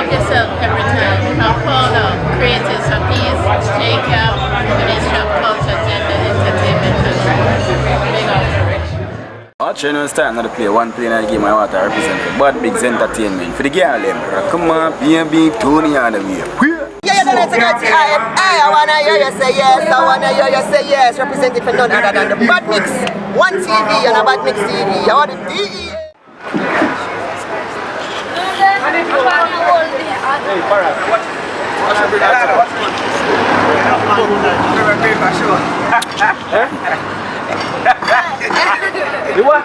up yourself every time. I'm proud of creators of peace, Jacob, Ministry of Culture, Gender, Entertainment, and Sports. Big up. Actually, no start not to play one play in the game I want to represent for Bad Bigs Entertainment. For the girl them, come on, BNB, Tony and the way. Yeah, you don't know I wanna hear you say yes, I wanna hear you say yes. Represented for none other than the Bad Mix, One TV and a Bad Mix TV. I want the DE. You what?